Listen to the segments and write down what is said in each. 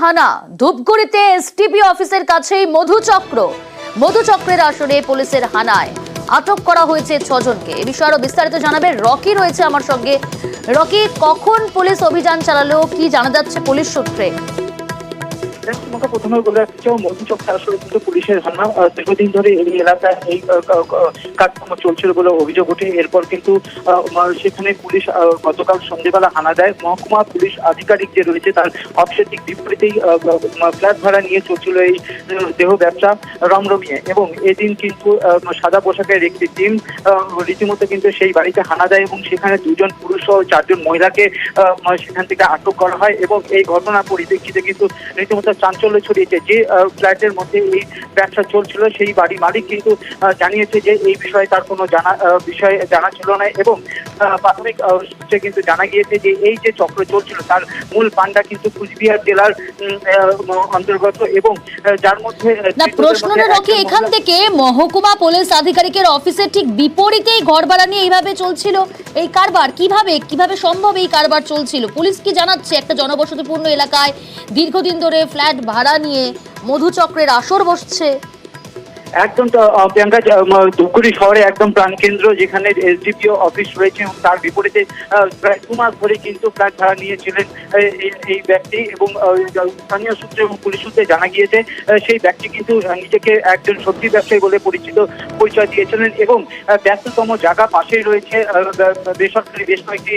হানা ধূপগুড়িতে এসটিপি অফিসের কাছেই মধুচক্রের আসরে পুলিশের হানায় আটক করা হয়েছে 6 জনকে। এই বিষয়ে আরো বিস্তারিত জানাবে রকি রয়েছে আমার সঙ্গে। রকি, কখন পুলিশ অভিযান চালালো, কি জানা যাচ্ছে পুলিশ সূত্রে? তোমাকে প্রথমে বলে রাখছি, মধুচক্রে আসলে কিন্তু পুলিশের হানা। দীর্ঘদিন ধরে এই এলাকায় এই কাজকর্ম চলছিল বলে অভিযোগ ওঠে। এরপর কিন্তু সেখানে পুলিশ গতকাল সন্ধ্যেবেলা হানা দেয়। মহকুমা পুলিশ আধিকারিক যে রয়েছে তার অফিসের ঠিক বিপরীতেই ফ্ল্যাট ভাড়া নিয়ে চলছিল এই দেহ ব্যবসা রমরমিয়ে, এবং এদিন কিন্তু সাদা পোশাকের একটি টিম রীতিমতো কিন্তু সেই বাড়িতে হানা দেয় এবং সেখানে 2 জন পুরুষ ও 4 জন মহিলাকে সেখান থেকে আটক করা হয়। এবং এই ঘটনার পরিপ্রেক্ষিতে কিন্তু রীতিমতো চাঞ্চল্য ছড়িয়েছে। যে ফ্ল্যাটের মধ্যে এই ব্যবসা চলছিল সেই বাড়ির মালিক কিন্তু জানিয়েছে যে এই বিষয়ে তার কোনো জানা ছিল না, এবং প্রাথমিক সূত্রে কিন্তু জানা গিয়েছে যে এই যে চক্র চলছিল তার মূল পান্ডা কিন্তু কুচবিহার জেলার অন্তর্গত, এবং যার মধ্যে প্রশ্নটা রকি এখান থেকে মহকুমা পুলিশ আধিকারিকের অফিসের ঠিক বিপরীতেই ঘর ভাড়া নিয়ে এইভাবে চলছিল এই কারবার। কিভাবে সম্ভব এই কারবার চলছিল? পুলিশ কি জানাচ্ছে একটা জনবসতিপূর্ণ এলাকায় দীর্ঘদিন ধরে ফ্ল্যাট ভাড়া নিয়ে মধুচক্রের আসর বসছে? একদম প্রিয়াঙ্কা, ধূপগুড়ি শহরে একদম প্রাণকেন্দ্র, যেখানে এসডিপিও অফিস রয়েছে, এবং তার বিপরীতে প্রায় 2 মাস ধরে কিন্তু ফ্ল্যাট ভাড়া নিয়েছিলেন এই ব্যক্তি। এবং স্থানীয় সূত্রে এবং পুলিশ সূত্রে জানা গিয়েছে সেই ব্যক্তি কিন্তু নিজেকে একজন সবজি ব্যবসায়ী বলে পরিচয় দিয়েছিলেন, এবং ব্যস্ততম জায়গা পাশেই রয়েছে বেসরকারি বেশ কয়েকটি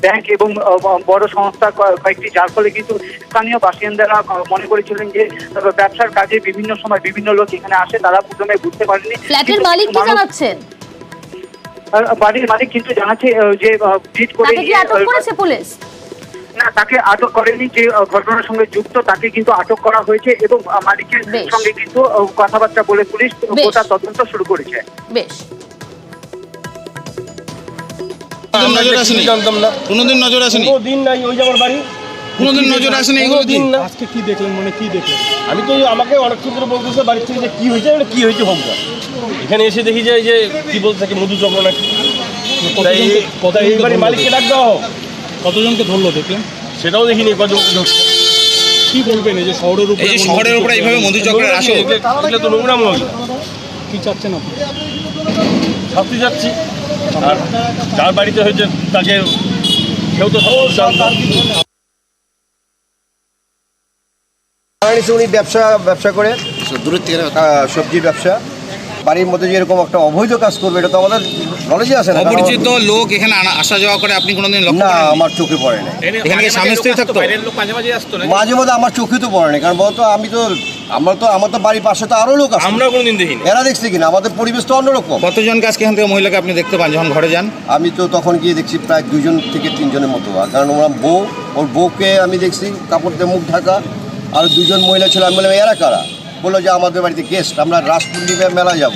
ব্যাংক এবং বড় সংস্থা কয়েকটি, যার ফলে কিন্তু স্থানীয় বাসিন্দারা মনে করেছিলেন যে ব্যবসার কাজে বিভিন্ন সময় বিভিন্ন লোক এখানে আসে। তারা প্রথমে বুঝতে পারেনি। ফ্ল্যাটের মালিক কি জানাচ্ছেন? বাড়ির মালিক কিন্তু জানাচ্ছে যে ভিট করে আটক করেছে পুলিশ। না, তাকে আটক করেনি। যে ঘটনার সঙ্গে যুক্ত তাকে কিন্তু আটক করা হয়েছে, এবং মালিকের সঙ্গে কিন্তু কথাবার্তা বলে পুলিশ গোটা তদন্ত শুরু করেছে। বেশ, নজর আসেনি, জানতাম না, কোনোদিন নজর আসেনি, দিন নাই ওই যে আমার বাড়ি, কোনোদিন নজর আসেনি এগুলো দিন না। আজকে কি দেখলেন, কি দেখলেন? আমি তো আমাকে অনেক ক্ষেত্রে বলতেছে বাড়ির থেকে যে কি হয়েছে হোমটা, এখানে এসে দেখি যে এই যে কি বলতে থাকে মধুচক্র নাকি। এই বাড়ির মালিককে ডাক দেওয়া হোক। কতজনকে ধরলো দেখলেন? সেটাও দেখিনি কতজনকে ধরছে। কি বলবেন এই যে শহরের উপরে এইভাবে মধুচক্রের আসে? এগুলো তো নোংরামো। কি চাচ্ছেন আপনি? শাস্তি যাচ্ছি, আর যার বাড়িতে হয়েছে তাকে কেউ তো উনি ব্যবসা করে সবজির ব্যবসা। বাড়ির মধ্যে যে এরকম একটা অবৈধ কাজ করবে এটা তো আমাদের নলেজে আসে না। অপরিচিত লোক এখানে আসা যাওয়া করে, আপনি কোনোদিন লক্ষ্য না, করেননি? আমার চোখে পড়ে না। এখানে কি স্বামী স্ত্রী থাকতো? মাঝে মধ্যে আমার চোখে তো পড়ে না, কারণ বলতো আমার তো বাড়ির পাশে তো আরো লোক আছে, আমরা কোনোদিন দেখিনি। এরা দেখছি কিনা, আমাদের পরিবেশ তো অন্যরকম। কতজন কাজ এখান থেকে মহিলাকে আপনি দেখতে পান যখন ঘরে যান? আমি তো তখন গিয়ে দেখছি প্রায় 2 জন থেকে 3 জনের মতো, কারণ ওর বউকে আমি দেখছি কাপড় দিয়ে মুখ ঢাকা, আর 2 জন মহিলা ছিল। আমি বললাম এরা কারা? বললো যে আমাদের বাড়িতে গেস্ট, আমরা রাস পূর্ণিমার মেলা যাব।